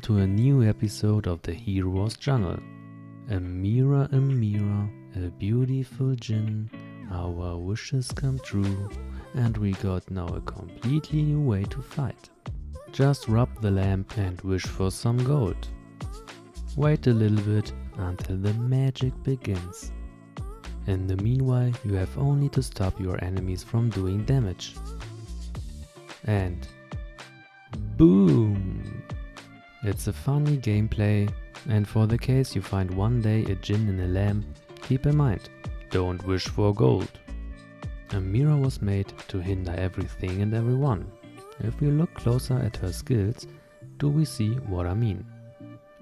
to a new episode of the Hero's Journal. A mirror, a beautiful djinn, our wishes come true, and we got now a completely new way to fight. Just rub the lamp and wish for some gold. Wait a little bit until the magic begins. In the meanwhile, you have only to stop your enemies from doing damage. And boom! It's a funny gameplay, and for the case you find one day a djinn in a lamp, keep in mind, don't wish for gold. A mirror was made to hinder everything and everyone. If we look closer at her skills, do we see what I mean?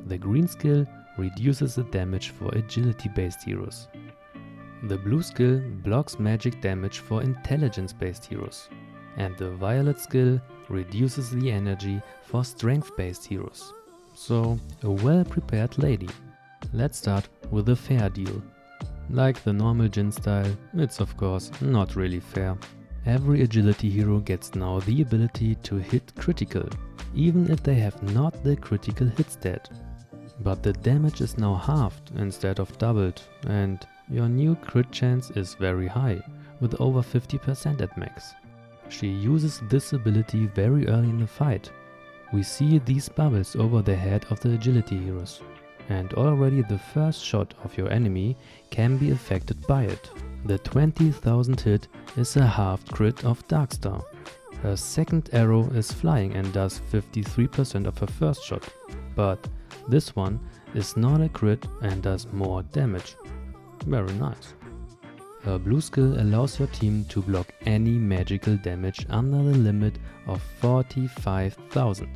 The green skill reduces the damage for agility-based heroes. The blue skill blocks magic damage for intelligence-based heroes. And the violet skill reduces the energy for strength-based heroes. So, a well-prepared lady. Let's start with a fair deal. Like the normal djinn style, it's of course not really fair. Every agility hero gets now the ability to hit critical, even if they have not the critical hit stat. But the damage is now halved instead of doubled, and your new crit chance is very high, with over 50% at max. She uses this ability very early in the fight. We see these bubbles over the head of the agility heroes, and already the first shot of your enemy can be affected by it. The 20,000 hit is a halved crit of Darkstar. Her second arrow is flying and does 53% of her first shot, but this one is not a crit and does more damage. Very nice. Her blue skill allows your team to block any magical damage under the limit of 45,000.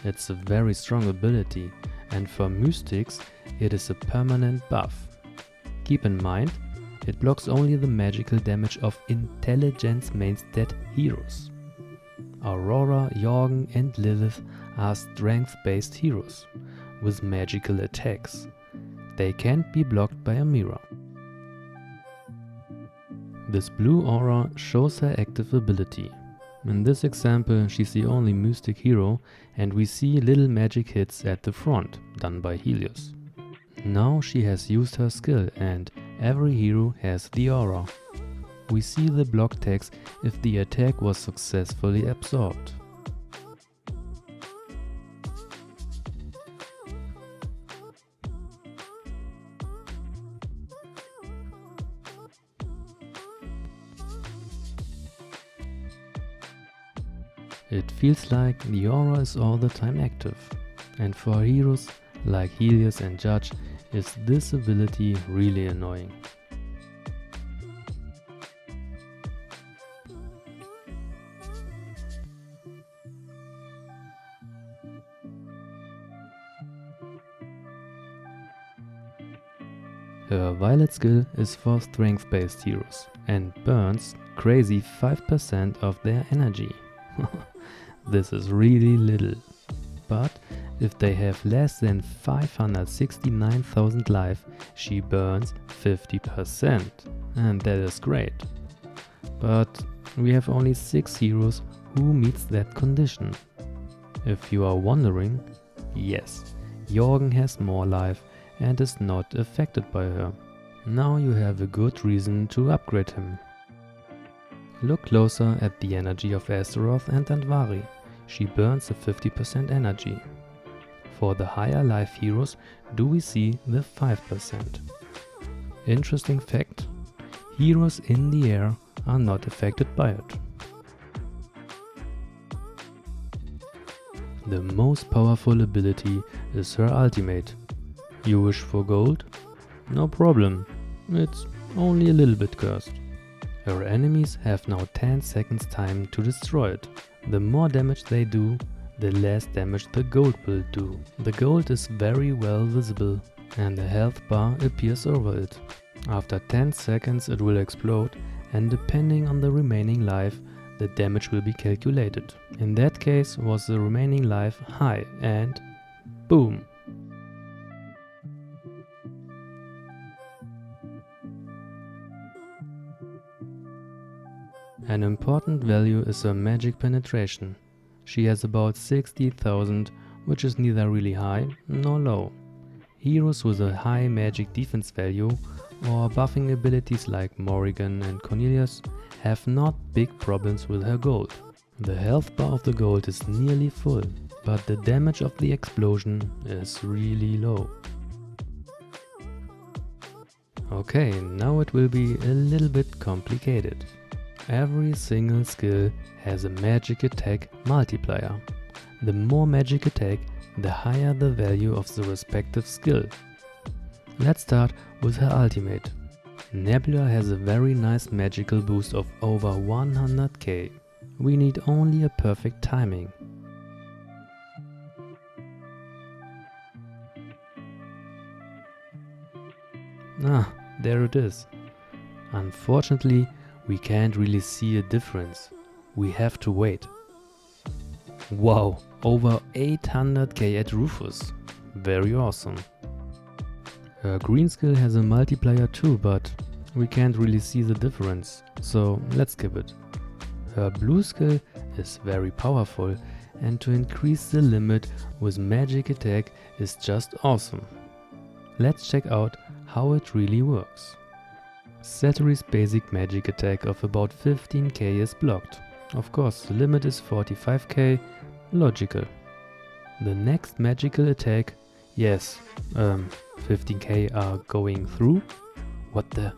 It's a very strong ability, and for mystics it is a permanent buff. Keep in mind, it blocks only the magical damage of intelligence main stat heroes. Aurora, Jorgen and Lilith are strength-based heroes with magical attacks. They can't be blocked by a mirror. This blue aura shows her active ability. In this example, she's the only mystic hero, and we see little magic hits at the front, done by Helios. Now she has used her skill, and every hero has the aura. We see the block text if the attack was successfully absorbed. It feels like the aura is all the time active, and for heroes like Helios and Judge is this ability really annoying. Her violet skill is for strength-based heroes and burns crazy 5% of their energy. This is really little, but if they have less than 569,000 life, she burns 50%, and that is great. But we have only 6 heroes who meets that condition. If you are wondering, yes, Jorgen has more life and is not affected by her. Now you have a good reason to upgrade him. Look closer at the energy of Astaroth and Andvari. She burns a 50% energy. For the higher life heroes, do we see the 5%? Interesting fact, heroes in the air are not affected by it. The most powerful ability is her ultimate. You wish for gold? No problem, it's only a little bit cursed. Her enemies have now 10 seconds time to destroy it. The more damage they do, the less damage the gold will do. The gold is very well visible and the health bar appears over it. After 10 seconds it will explode, and depending on the remaining life, the damage will be calculated. In that case was the remaining life high, and boom! An important value is her magic penetration. She has about 60,000 which is neither really high nor low. Heroes with a high magic defense value or buffing abilities like Morrigan and Cornelius have not big problems with her gold. The health bar of the gold is nearly full, but the damage of the explosion is really low. Okay, now it will be a little bit complicated. Every single skill has a magic attack multiplier. The more magic attack, the higher the value of the respective skill. Let's start with her ultimate. Nebula has a very nice magical boost of over 100k. We need only a perfect timing. Ah, there it is. Unfortunately, we can't really see a difference. We have to wait. Wow, over 800k at Rufus. Very awesome. Her green skill has a multiplier too, but we can't really see the difference, so let's skip it. Her blue skill is very powerful, and to increase the limit with magic attack is just awesome. Let's check out how it really works. Satiry's basic magic attack of about 15k is blocked. Of course, the limit is 45k, logical. The next magical attack, yes, 15k are going through. What the?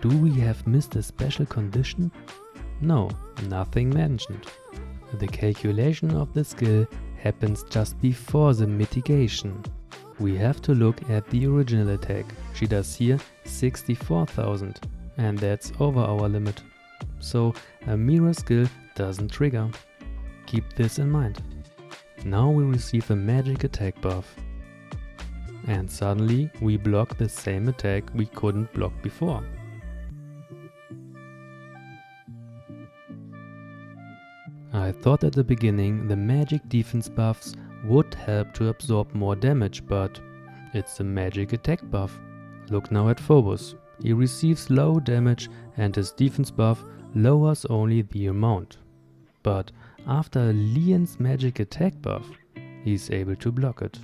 Do we have missed a special condition? No, nothing mentioned. The calculation of the skill happens just before the mitigation. We have to look at the original attack. She does here 64,000, and that's over our limit. So a mirror skill doesn't trigger. Keep this in mind. Now we receive a magic attack buff. And suddenly we block the same attack we couldn't block before. I thought at the beginning the magic defense buffs would help to absorb more damage, but it's a magic attack buff. Look now at Phobos. He receives low damage and his defense buff lowers only the amount. But after Leon's magic attack buff, he's able to block it.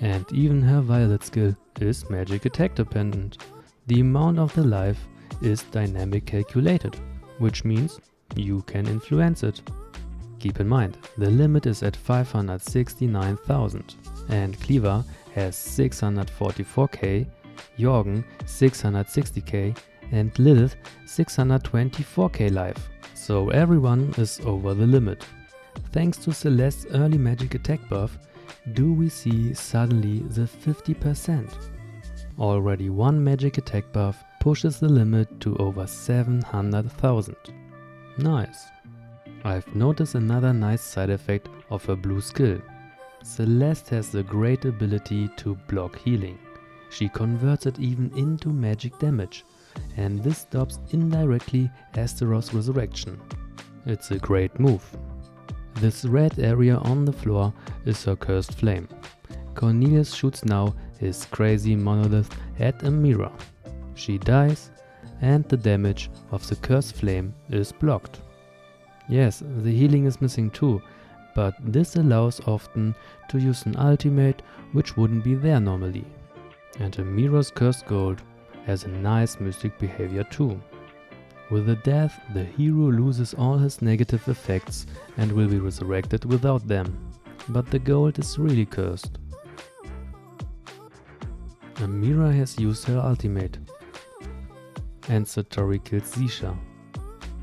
And even her violet skill is magic attack dependent. The amount of the life is dynamic calculated, which means you can influence it. Keep in mind, the limit is at 569,000 and Cleaver has 644k, Jorgen 660k and Lilith 624k life, so everyone is over the limit. Thanks to Celeste's early magic attack buff, do we see suddenly the 50%? Already one magic attack buff pushes the limit to over 700,000. Nice. I've noticed another nice side effect of her blue skill. Celeste has the great ability to block healing. She converts it even into magic damage, and this stops indirectly Astaroth's resurrection. It's a great move. This red area on the floor is her cursed flame. Cornelius shoots now his crazy monolith at a mirror. She dies, and the damage of the cursed flame is blocked. Yes, the healing is missing too, but this allows often to use an ultimate which wouldn't be there normally. And a mirror's cursed gold has a nice mystic behavior too. With the death, the hero loses all his negative effects and will be resurrected without them, but the gold is really cursed. Amira has used her ultimate, and Satori kills Zisha.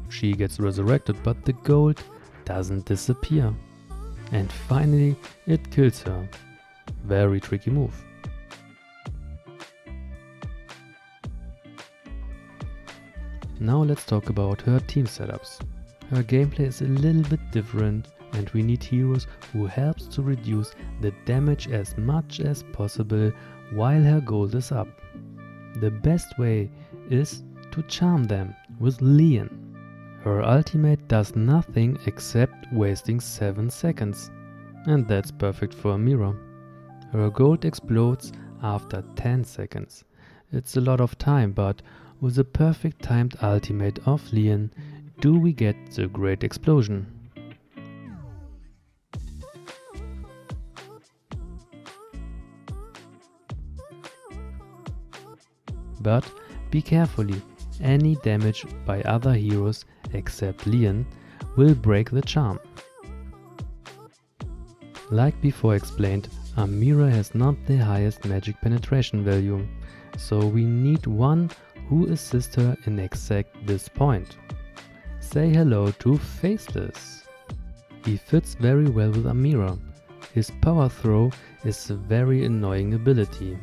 She gets resurrected, but the gold doesn't disappear. And finally, it kills her. Very tricky move. Now let's talk about her team setups. Her gameplay is a little bit different, and we need heroes who helps to reduce the damage as much as possible while her gold is up. The best way is to charm them with Leon. Her ultimate does nothing except wasting 7 seconds, and that's perfect for Amira. Her gold explodes after 10 seconds. It's a lot of time, but with a perfect timed ultimate of Leon, do we get the Great Explosion. But be carefully, any damage by other heroes except Leon will break the charm. Like before explained, Amira has not the highest magic penetration value, so we need one who assists her in exact this point. Say hello to Faceless. He fits very well with Amira. His power throw is a very annoying ability.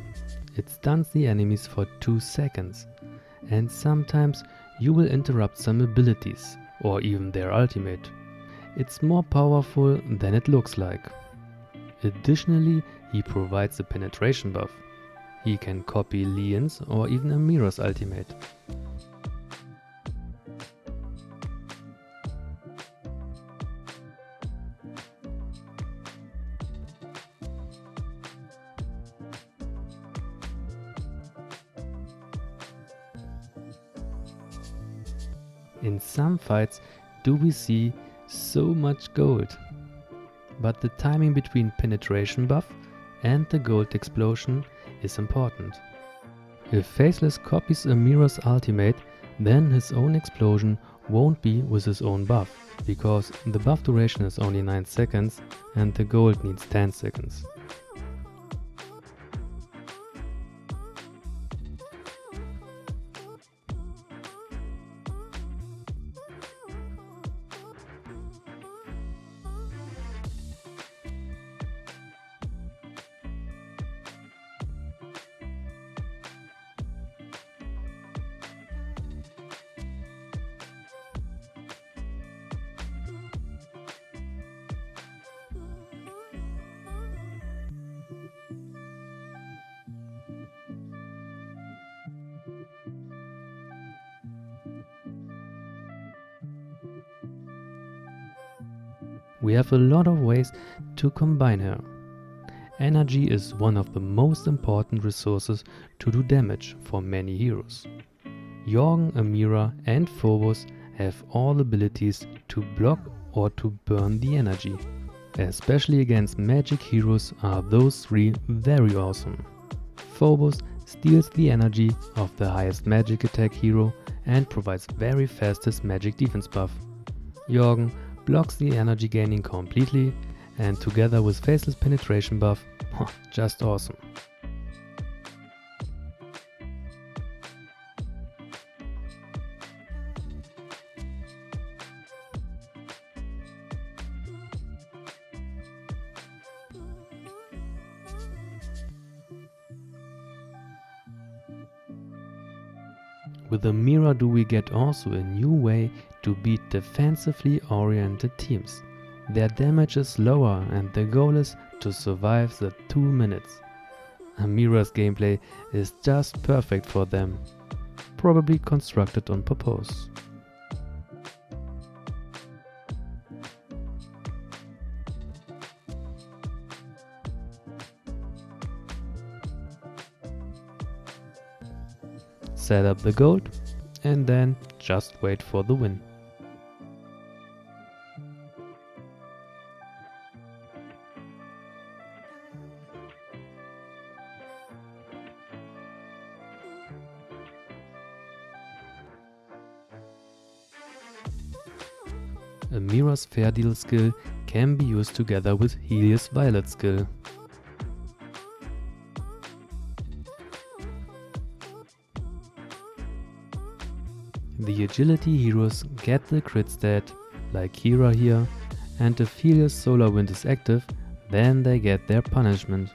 It stuns the enemies for 2 seconds, and sometimes you will interrupt some abilities, or even their ultimate. It's more powerful than it looks like. Additionally, he provides a penetration buff. He can copy Leon's or even Amira's ultimate. In some fights do we see so much gold, but the timing between penetration buff and the gold explosion is important. If Faceless copies Amira's ultimate, then his own explosion won't be with his own buff, because the buff duration is only 9 seconds and the gold needs 10 seconds. We have a lot of ways to combine her. Energy is one of the most important resources to do damage for many heroes. Jorgen, Amira and Phobos have all abilities to block or to burn the energy. Especially against magic heroes are those three very awesome. Phobos steals the energy of the highest magic attack hero and provides very fastest magic defense buff. Jorgen blocks the energy gaining completely, and together with Faceless penetration buff, just awesome. With Amira do we get also a new way to beat defensively oriented teams. Their damage is lower and the goal is to survive the 2 minutes. Amira's gameplay is just perfect for them, probably constructed on purpose. Set up the gold and then just wait for the win. Amira's Fair Deal skill can be used together with Helios Violet skill. The agility heroes get the crit stat, like Kira here, and if Helios Solar Wind is active, then they get their punishment.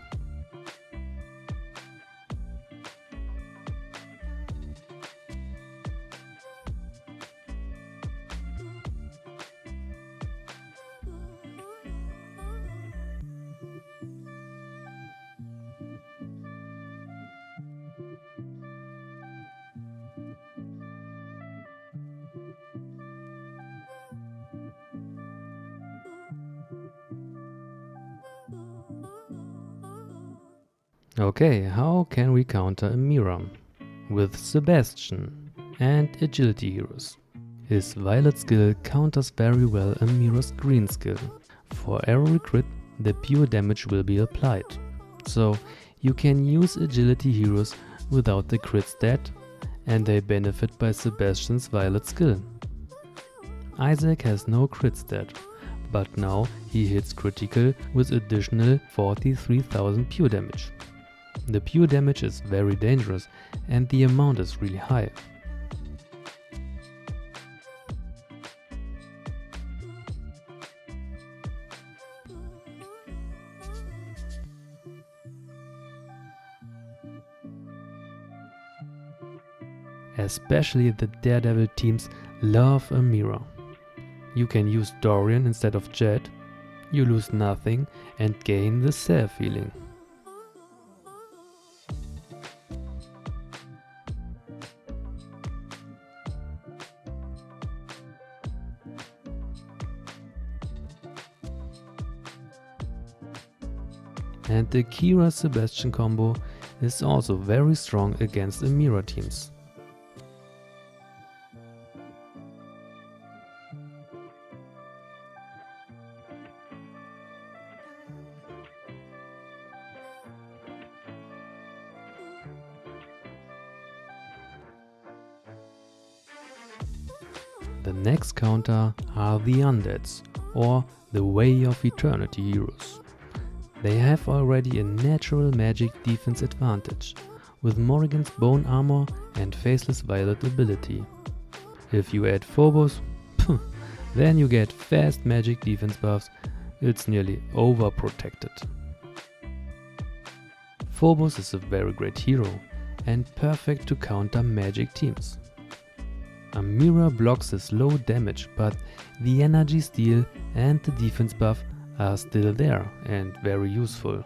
Okay, how can we counter Amira? With Sebastian and agility heroes. His Violet skill counters very well Amira's green skill. For every crit, the pure damage will be applied. So you can use agility heroes without the crit stat, and they benefit by Sebastian's Violet skill. Isaac has no crit stat, but now he hits critical with additional 43,000 pure damage. The pure damage is very dangerous and the amount is really high. Especially the Daredevil teams love Amira. You can use Dorian instead of Jet, you lose nothing and gain the safe feeling. And the Kira Sebastian combo is also very strong against Amira teams. The next counter are the Undeads, or the Way of Eternity heroes. They have already a natural magic defense advantage, with Morrigan's bone armor and Faceless Violet ability. If you add Phobos, then you get fast magic defense buffs, it's nearly overprotected. Phobos is a very great hero and perfect to counter magic teams. Amira blocks his low damage, but the energy steal and the defense buff are still there and very useful.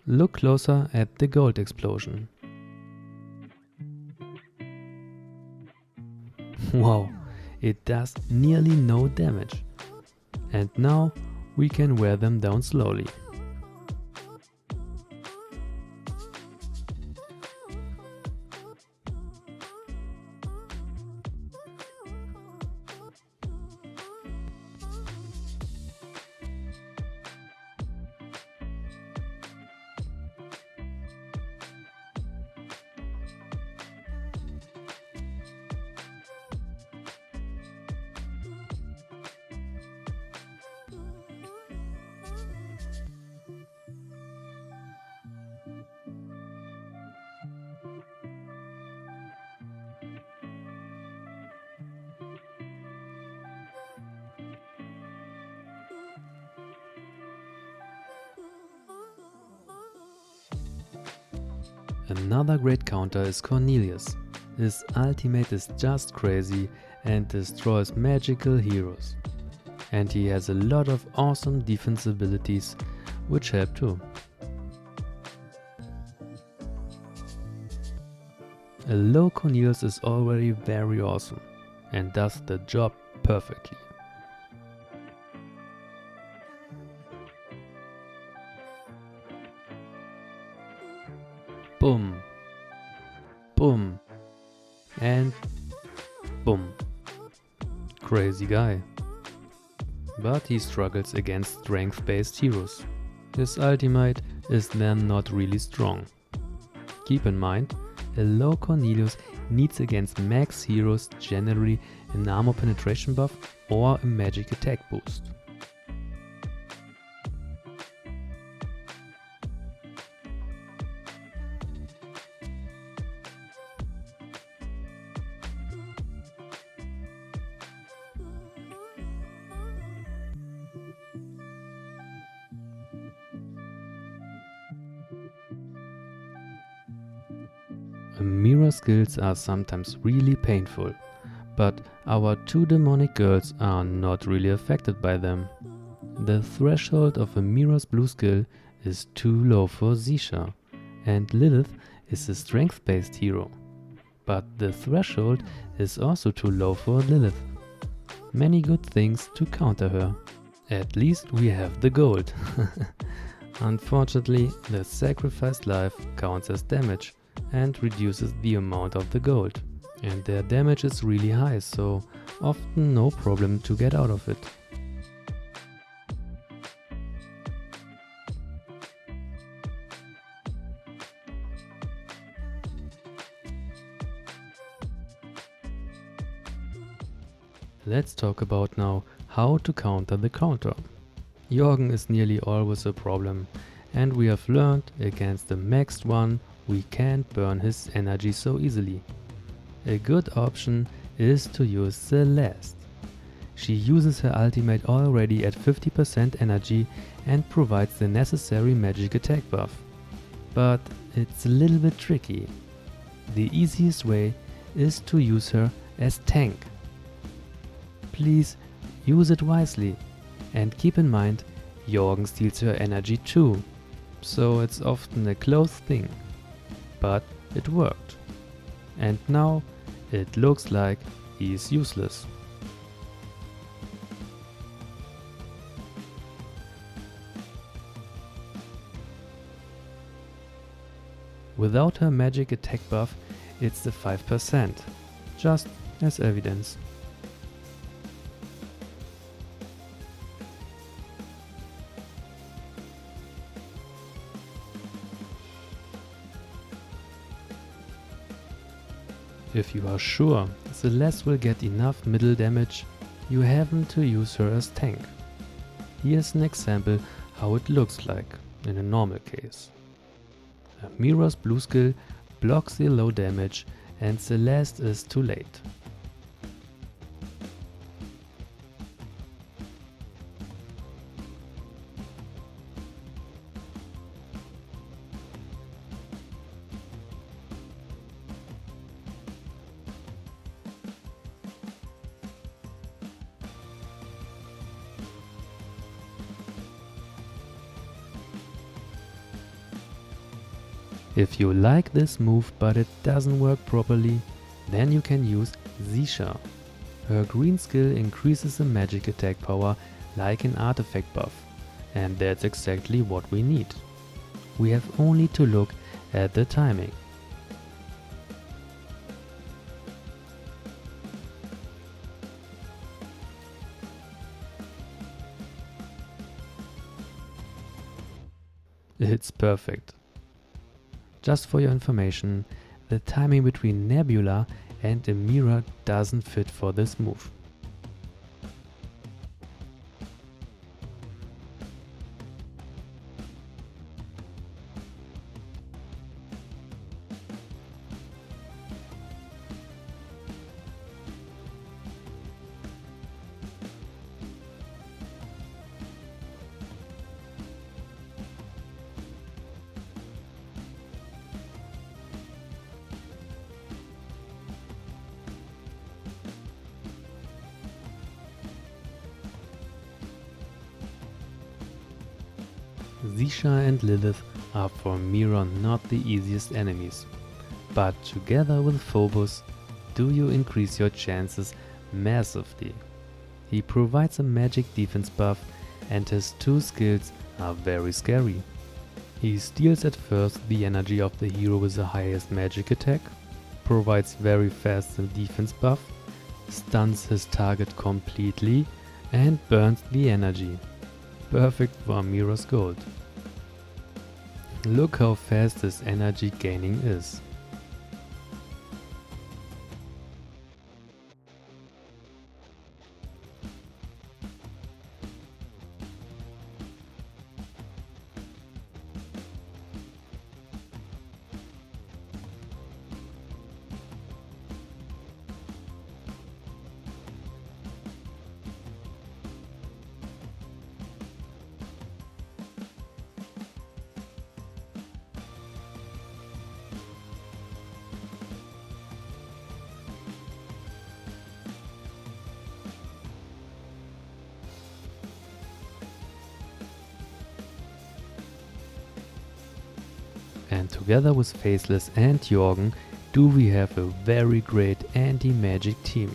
Look closer at the gold explosion. Wow, it does nearly no damage. And now we can wear them down slowly. Another great counter is Cornelius. His ultimate is just crazy and destroys magical heroes. And he has a lot of awesome defense abilities which help too. A low Cornelius is already very awesome and does the job perfectly. Boom, boom, and boom. Crazy guy. But he struggles against strength-based heroes. His ultimate is then not really strong. Keep in mind, a low Cornelius needs against max heroes generally an armor penetration buff or a magic attack boost. Amira skills are sometimes really painful, but our two demonic girls are not really affected by them. The threshold of Amira's blue skill is too low for Zisha, and Lilith is a strength-based hero. But the threshold is also too low for Lilith. many good things to counter her. At least we have the gold. Unfortunately, the sacrificed life counts as damage and reduces the amount of the gold. And their damage is really high, so often no problem to get out of it. Let's talk about now how to counter the counter. Jorgen is nearly always a problem, and we have learned against the maxed one we can't burn his energy so easily. A good option is to use Celeste. She uses her ultimate already at 50% energy and provides the necessary magic attack buff. But it's a little bit tricky. The easiest way is to use her as tank. Please use it wisely and keep in mind Jorgen steals her energy too, so it's often a close thing. But it worked. And now it looks like he's useless. Without her magic attack buff, it's the 5%, just as evidence. If you are sure Celeste will get enough middle damage, you happen to use her as tank. Here's an example how it looks like in a normal case. Mira's blue skill blocks the low damage and Celeste is too late. If you like this move but it doesn't work properly, then you can use Xisha. Her green skill increases the magic attack power like an artifact buff, and that's exactly what we need. We have only to look at the timing. It's perfect. Just for your information, the timing between Nebula and Mira doesn't fit for this move. Xisha and Lilith are for Mira not the easiest enemies, but together with Phobos, do you increase your chances massively. He provides a magic defense buff and his two skills are very scary. He steals at first the energy of the hero with the highest magic attack, provides very fast defense buff, stuns his target completely and burns the energy. Perfect for Mira's gold. Look how fast this energy gaining is. And together with Faceless and Jorgen, do we have a very great anti-magic team.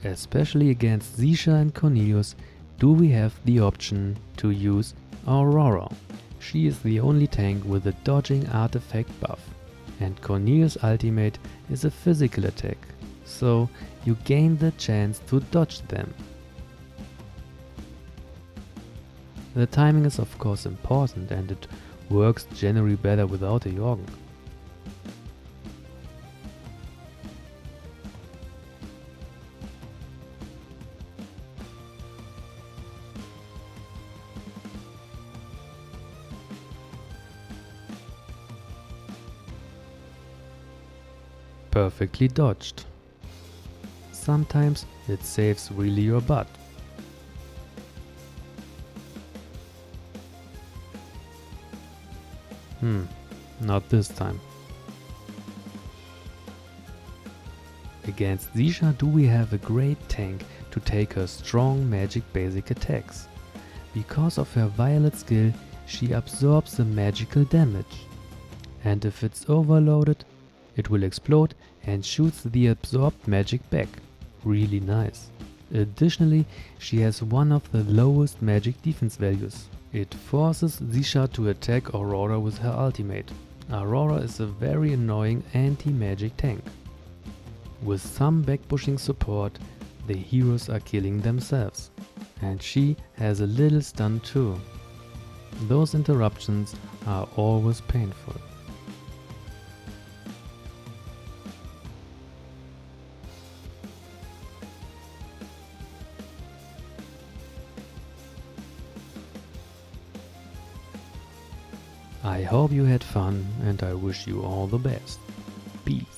Especially against Xisha and Cornelius, do we have the option to use Aurora. She is the only tank with a dodging artifact buff, and Cornelius' ultimate is a physical attack, so you gain the chance to dodge them. The timing is of course important, and it works generally better without a Jorgen. Perfectly dodged. Sometimes it saves really your butt. Not this time. Against Xisha do we have a great tank to take her strong magic basic attacks. Because of her violet skill, she absorbs the magical damage. And if it's overloaded, it will explode and shoots the absorbed magic back. Really nice. Additionally, she has one of the lowest magic defense values. It forces Xisha to attack Aurora with her ultimate. Aurora is a very annoying anti-magic tank. With some backpushing support, the heroes are killing themselves. And she has a little stun too. Those interruptions are always painful. I hope you had fun and I wish you all the best. Peace.